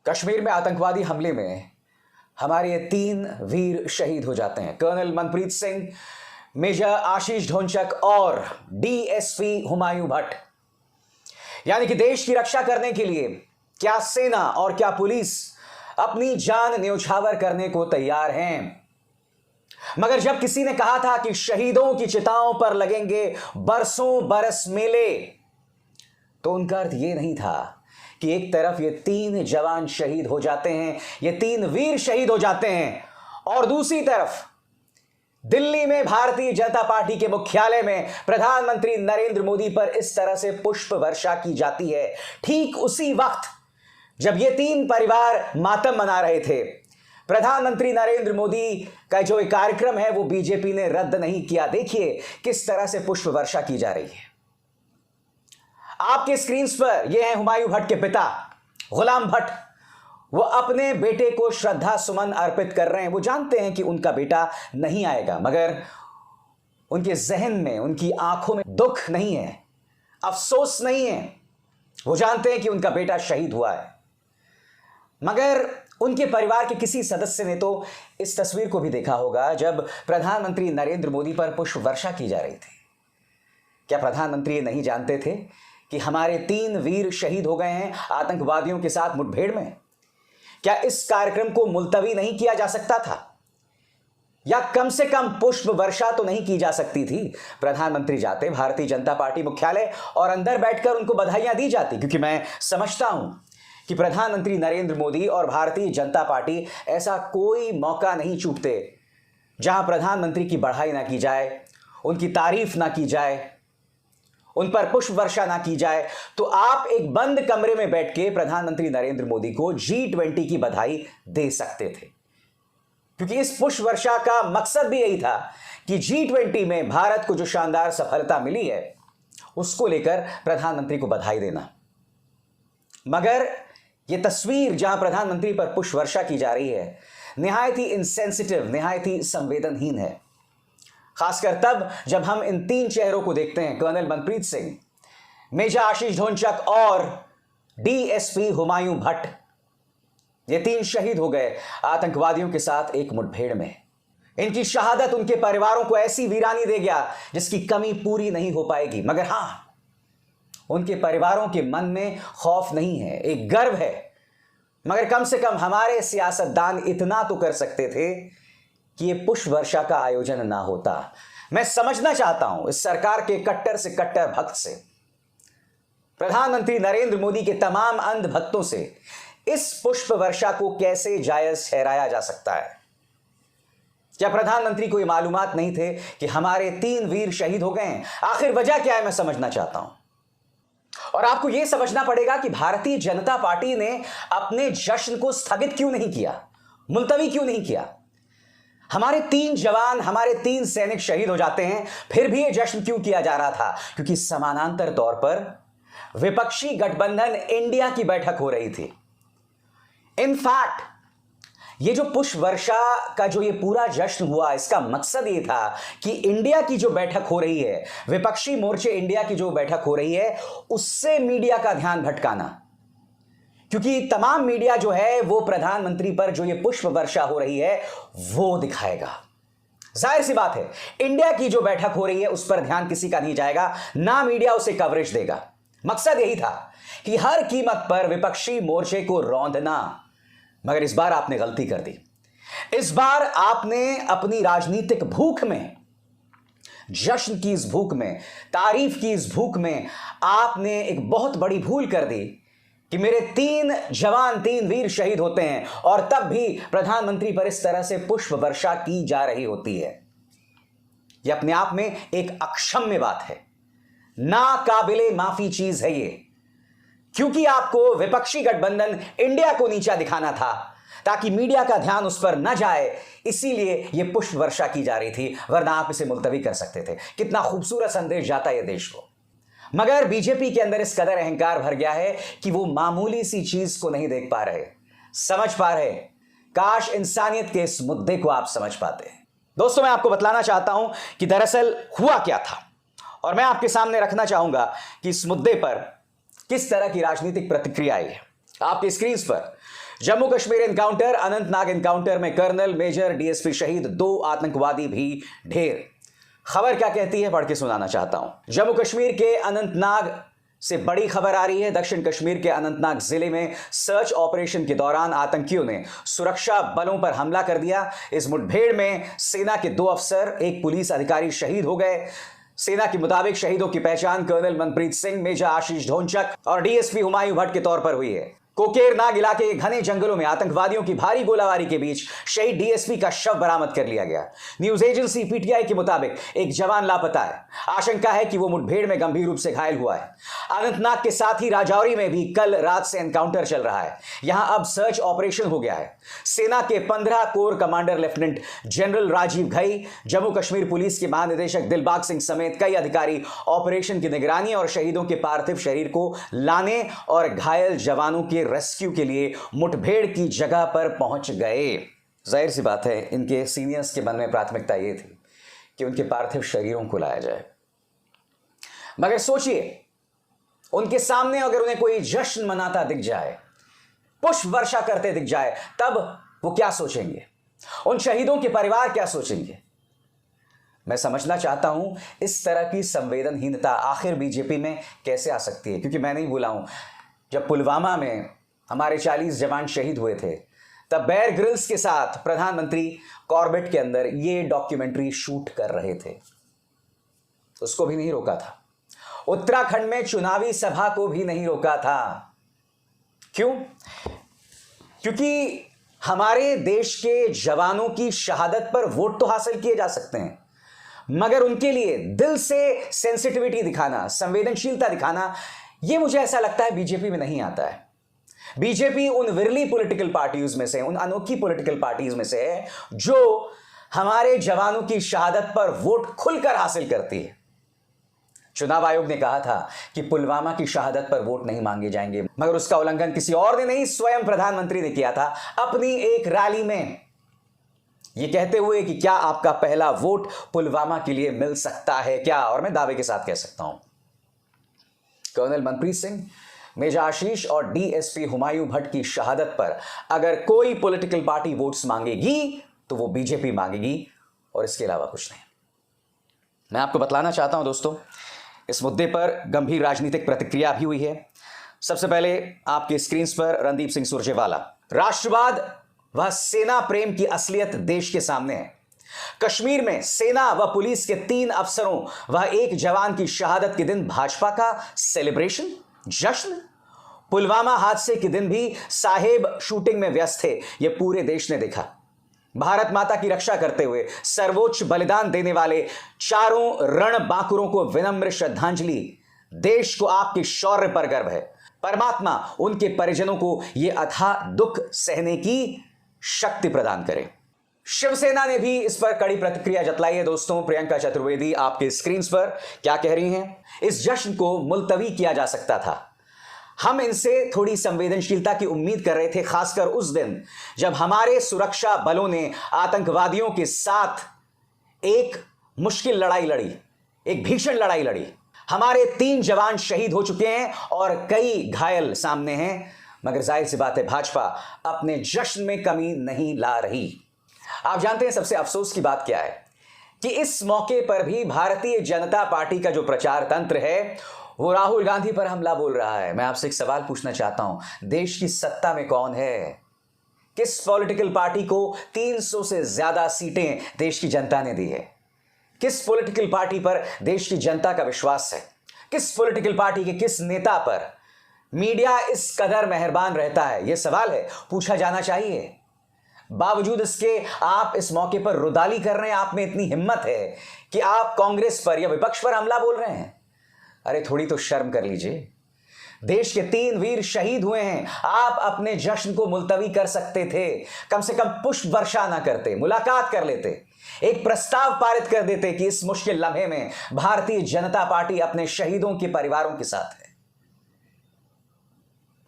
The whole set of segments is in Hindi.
कश्मीर में आतंकवादी हमले में हमारे ये 3 वीर शहीद हो जाते हैं। कर्नल मनप्रीत सिंह, मेजर आशीष ढोंचक और डीएसपी हुमायूं भट्ट। यानी कि देश की रक्षा करने के लिए क्या सेना और क्या पुलिस अपनी जान न्यौछावर करने को तैयार हैं। मगर जब किसी ने कहा था कि शहीदों की चिताओं पर लगेंगे बरसों बरस मेले, तो उनका अर्थ यह नहीं था कि एक तरफ ये 3 जवान शहीद हो जाते हैं, ये 3 वीर शहीद हो जाते हैं, और दूसरी तरफ दिल्ली में भारतीय जनता पार्टी के मुख्यालय में प्रधानमंत्री नरेंद्र मोदी पर इस तरह से पुष्प वर्षा की जाती है। ठीक उसी वक्त जब ये 3 परिवार मातम मना रहे थे, प्रधानमंत्री नरेंद्र मोदी का जो एक कार्यक्रम है वो बीजेपी ने रद्द नहीं किया। देखिए किस तरह से पुष्प वर्षा की जा रही है। आपके स्क्रीन पर ये हैं हुमायूं भट्ट के पिता गुलाम भट्ट। वो अपने बेटे को श्रद्धा सुमन अर्पित कर रहे हैं। वो जानते हैं कि उनका बेटा नहीं आएगा, मगर उनके जहन में, उनकी आंखों में दुख नहीं है, अफसोस नहीं है। वो जानते हैं कि उनका बेटा शहीद हुआ है। मगर उनके परिवार के किसी सदस्य ने तो इस तस्वीर को भी देखा होगा जब प्रधानमंत्री नरेंद्र मोदी पर पुष्प वर्षा की जा रही थी। क्या प्रधानमंत्री ये नहीं जानते थे कि हमारे 3 वीर शहीद हो गए हैं आतंकवादियों के साथ मुठभेड़ में? क्या इस कार्यक्रम को मुलतवी नहीं किया जा सकता था, या कम से कम पुष्प वर्षा तो नहीं की जा सकती थी? प्रधानमंत्री जाते भारतीय जनता पार्टी मुख्यालय और अंदर बैठकर उनको बधाइयां दी जाती, क्योंकि मैं समझता हूं कि प्रधानमंत्री नरेंद्र मोदी और भारतीय जनता पार्टी ऐसा कोई मौका नहीं चूकते जहां प्रधानमंत्री की बढ़ाई ना की जाए, उनकी तारीफ ना की जाए, उन पर पुष्प वर्षा ना की जाए। तो आप एक बंद कमरे में बैठ के प्रधानमंत्री नरेंद्र मोदी को G20 की बधाई दे सकते थे, क्योंकि इस पुष्प वर्षा का मकसद भी यही था कि G20 में भारत को जो शानदार सफलता मिली है उसको लेकर प्रधानमंत्री को बधाई देना। मगर यह तस्वीर जहां प्रधानमंत्री पर पुष्प वर्षा की जा रही है निहायत ही इनसेंसिटिव, निहायत ही संवेदनहीन है। खासकर तब जब हम इन 3 चेहरों को देखते हैं, कर्नल मनप्रीत सिंह, मेजर आशीष ढोंचक और डीएसपी हुमायूं भट्ट। ये 3 शहीद हो गए आतंकवादियों के साथ एक मुठभेड़ में। इनकी शहादत उनके परिवारों को ऐसी वीरानी दे गया जिसकी कमी पूरी नहीं हो पाएगी। मगर हां, उनके परिवारों के मन में खौफ नहीं है, एक गर्व है। मगर कम से कम हमारे सियासतदान इतना तो कर सकते थे कि ये पुष्प वर्षा का आयोजन ना होता। मैं समझना चाहता हूं इस सरकार के कट्टर से कट्टर भक्त से, प्रधानमंत्री नरेंद्र मोदी के तमाम अंध भक्तों से, इस पुष्प वर्षा को कैसे जायज ठहराया जा सकता है? क्या प्रधानमंत्री को ये मालूमात नहीं थे कि हमारे 3 वीर शहीद हो गए हैं? आखिर वजह क्या है, मैं समझना चाहता हूं। और आपको यह समझना पड़ेगा कि भारतीय जनता पार्टी ने अपने जश्न को स्थगित क्यों नहीं किया, मुलतवी क्यों नहीं किया? हमारे 3 जवान, हमारे 3 सैनिक शहीद हो जाते हैं, फिर भी यह जश्न क्यों किया जा रहा था? क्योंकि समानांतर तौर पर विपक्षी गठबंधन इंडिया की बैठक हो रही थी। इनफैक्ट ये जो पुष्प वर्षा का जो ये पूरा जश्न हुआ, इसका मकसद ये था कि इंडिया की जो बैठक हो रही है, विपक्षी मोर्चे इंडिया की जो बैठक हो रही है, उससे मीडिया का ध्यान भटकाना। क्योंकि तमाम मीडिया जो है वो प्रधानमंत्री पर जो ये पुष्प वर्षा हो रही है वो दिखाएगा। जाहिर सी बात है, इंडिया की जो बैठक हो रही है उस पर ध्यान किसी का नहीं जाएगा, ना मीडिया उसे कवरेज देगा। मकसद यही था कि हर कीमत पर विपक्षी मोर्चे को रौंदना। मगर इस बार आपने गलती कर दी। इस बार आपने अपनी राजनीतिक भूख में, जश्न की इस भूख में, तारीफ की इस भूख में आपने एक बहुत बड़ी भूल कर दी कि मेरे 3 जवान, 3 वीर शहीद होते हैं, और तब भी प्रधानमंत्री पर इस तरह से पुष्प वर्षा की जा रही होती है। यह अपने आप में एक अक्षम्य बात है, नाकाबिले माफी चीज है ये। क्योंकि आपको विपक्षी गठबंधन इंडिया को नीचा दिखाना था ताकि मीडिया का ध्यान उस पर न जाए, इसीलिए यह पुष्प वर्षा की जा रही थी, वरना आप इसे मुलतवी कर सकते थे। कितना खूबसूरत संदेश जाता है देश को। मगर बीजेपी के अंदर इस कदर अहंकार भर गया है कि वो मामूली सी चीज को नहीं देख पा रहे, समझ पा रहे। काश इंसानियत के इस मुद्दे को आप समझ पाते। दोस्तों, मैं आपको बतलाना चाहता हूं कि दरअसल हुआ क्या था, और मैं आपके सामने रखना चाहूंगा कि इस मुद्दे पर किस तरह की राजनीतिक प्रतिक्रिया आई है। आपकी स्क्रीन पर जम्मू कश्मीर एनकाउंटर, अनंतनाग एनकाउंटर में कर्नल, मेजर, डीएसपी शहीद, 2 आतंकवादी भी ढेर। खबर क्या कहती है पढ़ के सुनाना चाहता हूं। जम्मू कश्मीर के अनंतनाग से बड़ी खबर आ रही है। दक्षिण कश्मीर के अनंतनाग जिले में सर्च ऑपरेशन के दौरान आतंकियों ने सुरक्षा बलों पर हमला कर दिया। इस मुठभेड़ में सेना के 2 अफसर, एक पुलिस अधिकारी शहीद हो गए। सेना के मुताबिक शहीदों की पहचान कर्नल मनप्रीत सिंह, मेजर आशीष ढोंचक और डीएसपी हुमायूं भट्ट के तौर पर हुई है। कोकेरनाग इलाके के घने जंगलों में आतंकवादियों की भारी गोलाबारी के बीच शहीद डीएसपी का शव बरामद कर लिया गया। न्यूज एजेंसी पीटीआई के मुताबिक एक जवान लापता है। आशंका है कि वो मुठभेड़ में गंभीर रूप से घायल हुआ है। अनंतनाग के साथ ही राजौरी में भी कल रात से एनकाउंटर चल रहा है। यहां अब सर्च ऑपरेशन हो गया है। सेना के 15 corps commander lieutenant general Rajiv Ghai, Jammu Kashmir police के महानिदेशक दिलबाग सिंह समेत कई अधिकारी ऑपरेशन की निगरानी और शहीदों के पार्थिव शरीर को लाने और घायल जवानों के रेस्क्यू के लिए मुठभेड़ की जगह पर पहुंच गए। जाहिर सी बात है, इनके सीनियर्स के मन में प्राथमिकता यह थी कि उनके पार्थिव शरीरों को लाया जाए। मगर सोचिए, उनके सामने अगर उन्हें कोई जश्न मनाता दिख जाए, पुष्प वर्षा करते दिख जाए, तब वो क्या सोचेंगे? उन शहीदों के परिवार क्या सोचेंगे? मैं समझना चाहता हूं इस तरह की संवेदनहीनता आखिर बीजेपी में कैसे आ सकती है, क्योंकि मैं नहीं भूला हूं जब पुलवामा में हमारे 40 जवान शहीद हुए थे, तब बेयर ग्रिल्स के साथ प्रधानमंत्री कॉर्बेट के अंदर ये डॉक्यूमेंट्री शूट कर रहे थे। उसको भी नहीं रोका था। उत्तराखंड में चुनावी सभा को भी नहीं रोका था। क्यों? क्योंकि हमारे देश के जवानों की शहादत पर वोट तो हासिल किए जा सकते हैं, मगर उनके लिए दिल से सेंसिटिविटी दिखाना, संवेदनशीलता दिखाना, यह मुझे ऐसा लगता है बीजेपी में नहीं आता है। बीजेपी उन विरली पॉलिटिकल पार्टीज में से, उन अनोखी पॉलिटिकल पार्टीज में से है जो हमारे जवानों की शहादत पर वोट खुलकर हासिल करती है। चुनाव आयोग ने कहा था कि पुलवामा की शहादत पर वोट नहीं मांगे जाएंगे, मगर उसका उल्लंघन किसी और ने नहीं, स्वयं प्रधानमंत्री ने किया था अपनी एक रैली में, यह कहते हुए कि क्या आपका पहला वोट पुलवामा के लिए मिल सकता है क्या? और मैं दावे के साथ कह सकता हूं, कर्नल मनप्रीत सिंह, मेजर आशीष और डीएसपी हुमायूं भट्ट की शहादत पर अगर कोई पॉलिटिकल पार्टी वोट्स मांगेगी तो वो बीजेपी मांगेगी, और इसके अलावा कुछ नहीं। मैं आपको बतलाना चाहता हूं दोस्तों, इस मुद्दे पर गंभीर राजनीतिक प्रतिक्रिया भी हुई है। सबसे पहले आपके स्क्रीन पर रणदीप सिंह सुरजेवाला। राष्ट्रवाद व सेना प्रेम की असलियत देश के सामने है। कश्मीर में सेना व पुलिस के 3 अफसरों व 1 जवान की शहादत के दिन भाजपा का सेलिब्रेशन, जश्न। पुलवामा हादसे के दिन भी साहेब शूटिंग में व्यस्त थे, यह पूरे देश ने देखा। भारत माता की रक्षा करते हुए सर्वोच्च बलिदान देने वाले चारों रणबांकुरों को विनम्र श्रद्धांजलि। देश को आपके शौर्य पर गर्व है। परमात्मा उनके परिजनों को यह अथाह दुख सहने की शक्ति प्रदान करे। शिवसेना ने भी इस पर कड़ी प्रतिक्रिया जतलाई है दोस्तों। प्रियंका चतुर्वेदी आपके स्क्रीन पर क्या कह रही हैं? इस जश्न को मुलतवी किया जा सकता था। हम इनसे थोड़ी संवेदनशीलता की उम्मीद कर रहे थे, खासकर उस दिन जब हमारे सुरक्षा बलों ने आतंकवादियों के साथ एक मुश्किल लड़ाई लड़ी, एक भीषण लड़ाई लड़ी। हमारे 3 जवान शहीद हो चुके हैं और कई घायल सामने हैं, मगर जाहिर सी बात है भाजपा अपने जश्न में कमी नहीं ला रही। आप जानते हैं सबसे अफसोस की बात क्या है कि इस मौके पर भी भारतीय जनता पार्टी का जो प्रचार तंत्र है वो राहुल गांधी पर हमला बोल रहा है। मैं आपसे एक सवाल पूछना चाहता हूं, देश की सत्ता में कौन है? किस पॉलिटिकल पार्टी को 300 से ज्यादा सीटें देश की जनता ने दी है? किस पॉलिटिकल पार्टी पर देश की जनता का विश्वास है? किस पॉलिटिकल पार्टी के किस नेता पर मीडिया इस कदर मेहरबान रहता है? यह सवाल है, पूछा जाना चाहिए। बावजूद इसके आप इस मौके पर रुदाली कर रहे हैं। आप में इतनी हिम्मत है कि आप कांग्रेस पर या विपक्ष पर हमला बोल रहे हैं। अरे थोड़ी तो शर्म कर लीजिए। देश के 3 वीर शहीद हुए हैं। आप अपने जश्न को मुलतवी कर सकते थे, कम से कम पुष्प वर्षा ना करते, मुलाकात कर लेते, एक प्रस्ताव पारित कर देते कि इस मुश्किल लम्हे में भारतीय जनता पार्टी अपने शहीदों के परिवारों के साथ है।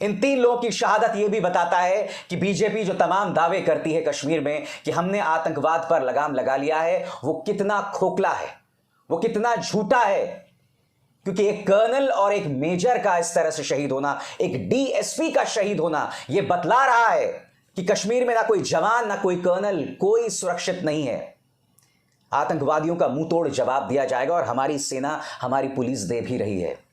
इन 3 लोगों की शहादत यह भी बताता है कि बीजेपी जो तमाम दावे करती है कश्मीर में कि हमने आतंकवाद पर लगाम लगा लिया है, वो कितना खोखला है, वो कितना झूठा है। क्योंकि एक कर्नल और एक मेजर का इस तरह से शहीद होना, एक डीएसपी का शहीद होना, यह बतला रहा है कि कश्मीर में ना कोई जवान, ना कोई कर्नल, कोई सुरक्षित नहीं है। आतंकवादियों का मुंह तोड़ जवाब दिया जाएगा और हमारी सेना, हमारी पुलिस दे भी रही है।